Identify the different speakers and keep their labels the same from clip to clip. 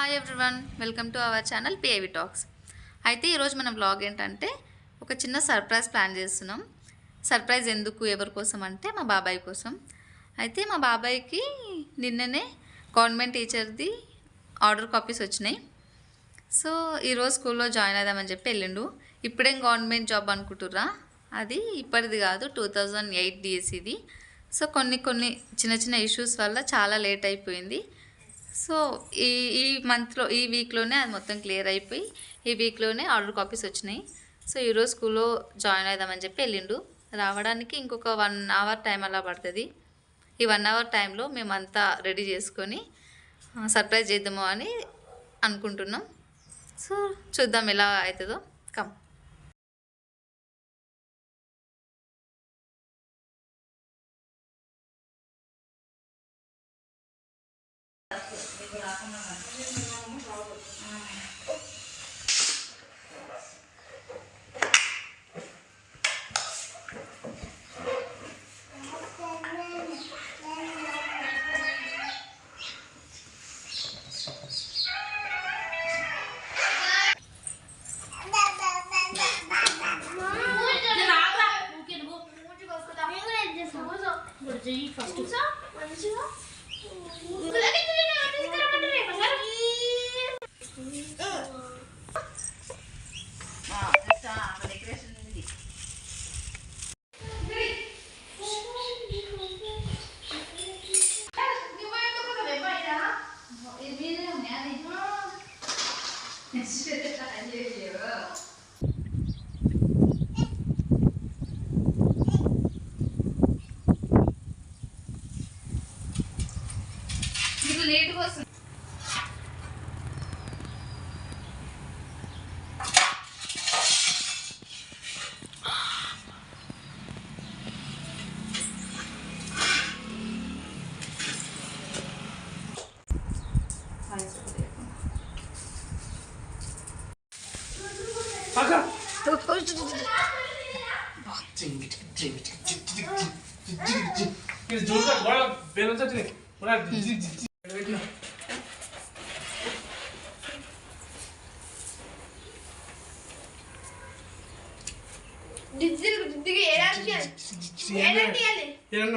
Speaker 1: Hi everyone, welcome to our channel P I V talks. అయితే ఈరోజు మన వ్లాగ్ ఏంటంటే ఒక చిన్న సర్ప్రైజ్ ప్లాన్ చేస్తున్నాం. సర్ప్రైజ్ ఎందుకు, ఎవరి కోసం అంటే మా బాబాయ్ కోసం. అయితే మా బాబాయ్కి నిన్ననే గవర్నమెంట్ టీచర్ది ఆర్డర్ కాపీస్ వచ్చినాయి. సో ఈరోజు స్కూల్లో జాయిన్ అవుదామని చెప్పి వెళ్ళిండు. ఇప్పుడేం గవర్నమెంట్ జాబ్ అనుకుంటుర్రా, అది ఇప్పటిది కాదు, 2008 డిఎస్సిది. సో కొన్ని చిన్న చిన్న ఇష్యూస్ వల్ల చాలా లేట్ అయిపోయింది. సో ఈ మంత్లో, ఈ వీక్లోనే అది మొత్తం క్లియర్ అయిపోయి ఈ వీక్లోనే ఆర్డర్ కాపీస్ వచ్చినాయి. సో ఈరోజు స్కూల్లో జాయిన్ అవుదామని చెప్పి వెళ్ళిండు. రావడానికి ఇంకొక 1 అవర్ టైం అలా పడుతుంది. ఈ 1 అవర్ టైంలో మేమంతా రెడీ చేసుకొని సర్ప్రైజ్ చేద్దాము అని అనుకుంటున్నాం. సో చూద్దాం ఎలా అవుతుందో. కమ్.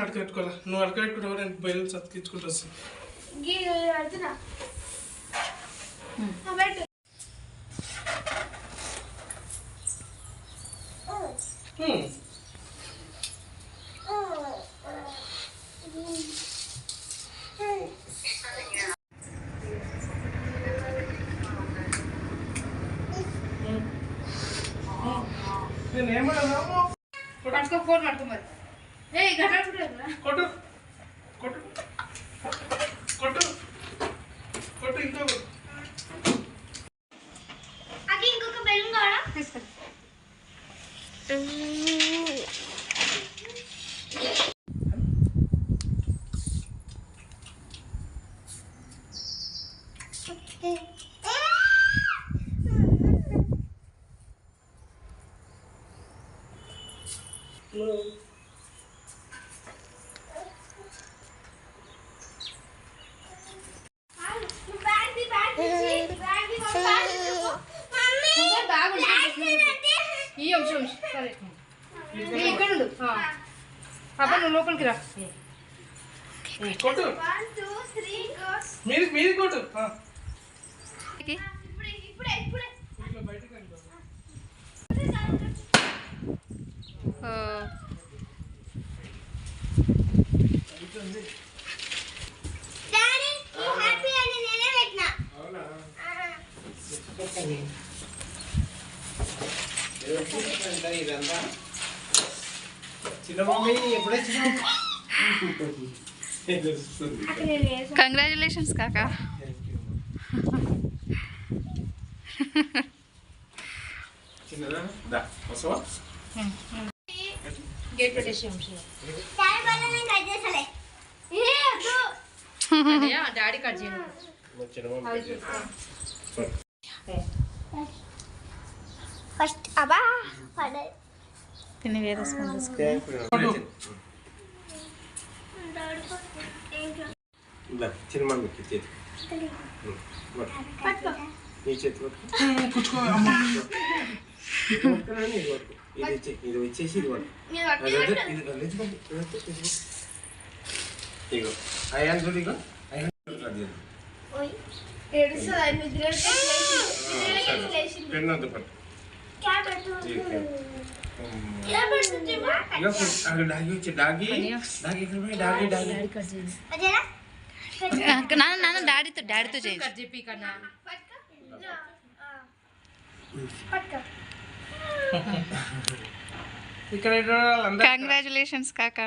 Speaker 2: అడకట్టుకోవాలా, నువ్వు అడకట్టుకుంటావు, నేను బయలు చతికించుకుంటా వస్తాను. కొట్టు కొట్టు కొట్టు కొట్టు ఇంకో
Speaker 3: అది ఇంకొక బెలూన్ కావాలా?
Speaker 4: పాప నువ్వు లోపలికి రా.
Speaker 2: కొట్టు, మీరు కొట్టు.
Speaker 1: కంగ్రాచులేషన్స్ కాకా.
Speaker 4: గేట్ పెట్టేసి డాడీ కట్ చేయండి.
Speaker 3: ఫస్ట్ అబ్బా పడే
Speaker 1: తిని వేరే స్పూన్ తీసుకో.
Speaker 2: చిన్న
Speaker 3: పట్టుకో.
Speaker 5: నీ చేతి పట్టుకో.
Speaker 2: కూర్చో
Speaker 5: ఇది పట్టుకురా, ఇది పట్టుకో. ఇది వచ్చేసి ఇది పట్టుకో.
Speaker 3: నేను
Speaker 5: అది
Speaker 3: పట్టుకో.
Speaker 5: వద్దు, ఇది వద్దు, ఇది వద్దు, ఇది వద్దు, ఇది వద్దు. ఇగో అయ్యాను చూడు, ఇగో అయ్యాను అది
Speaker 3: ఓయ్. ఏడుస్తుంది, ఆయన నిద్రలోకి లేచింది.
Speaker 5: పెన్ను వద్దు పట్టు.
Speaker 3: క్యాప్ పెట్టు.
Speaker 5: ఇది క్యాప్.
Speaker 3: క్యాప్ పెడుతుంది మా.
Speaker 5: ఇగో అక్కడ డాగి వచ్చి డాగి ఇక్కడ పోయి డాగి
Speaker 3: అదేనా?
Speaker 1: నాన్న డాడీతో చేయించు.
Speaker 4: కట్ చెప్పి కన్నా
Speaker 3: పట్టుకో. పట్టుకో.
Speaker 2: ఇక్కడ వాళ్ళందరూ
Speaker 1: కంగ్రాచులేషన్స్ కాకా.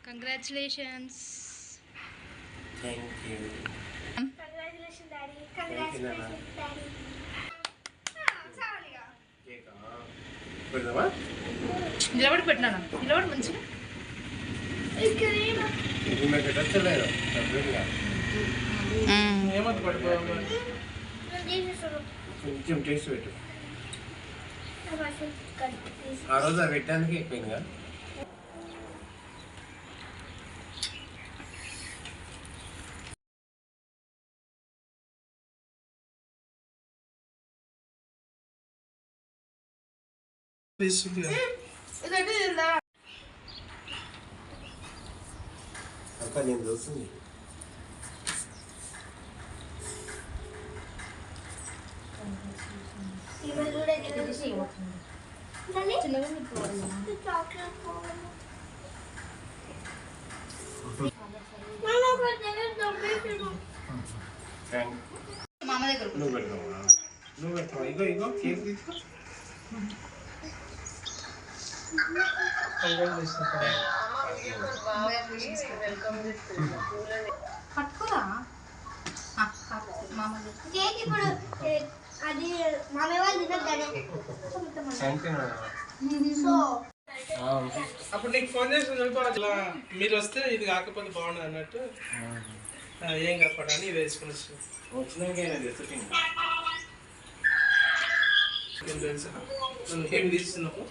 Speaker 4: Congratulations.
Speaker 5: Thank you.
Speaker 3: Congratulation daddy. Congratulation daddy. చాలుగా.
Speaker 5: కేకా పెడదామా?
Speaker 4: నిలబడి పెట్టినా నిలబడి మంచిగా.
Speaker 3: ఇక్కడ ఏమో.
Speaker 5: ఇది మీకు పెట్టలేదు సపరేట్గా
Speaker 2: ఏమద్దు పడిపోయాము.
Speaker 3: నేను తీసేస్తాను.
Speaker 5: కొంచెం టేస్ట్ పెట్టు.
Speaker 3: నా భాషను కట్ తీసి.
Speaker 5: ఆ రోజు అది పెట్టడానికి ఎక్కువగా
Speaker 2: తీసుకుంది కదా.
Speaker 3: ఇదొకటి తిందా?
Speaker 5: అక్క నేను చూస్తుంది.
Speaker 3: ఇవన్నీ కూడా తినేసి. దాన్ని చాక్లెట్ కావాలి. నాన్న ఒక దగ్గర దొబ్బేసాడు.
Speaker 5: థ్యాంక్
Speaker 4: మామ దగ్గర
Speaker 5: నువ్వు పెడతావా? నువ్వు పెడతావా? ఇగో ఇగో కేక్ తీసుకో.
Speaker 4: పట్టుకోరా మామ
Speaker 3: కేక్ ఇప్పుడు అది మామయ్య వాళ్ళు తినద్దానే.
Speaker 5: Thank you.
Speaker 3: సో
Speaker 2: అప్పుడు నీకు ఫోన్ చేసి ఇలా మీరు వస్తే ఇది కాకపోతే బాగుండదు అన్నట్టు ఏం కాపాడని ఇది వేసుకుని వచ్చి
Speaker 5: వచ్చినాక తెచ్చుకుంటా.
Speaker 2: తెలుసా నన్ను ఏం తీస్తున్నావు.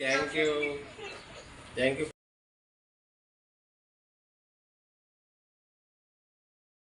Speaker 5: Thank you. Thank you.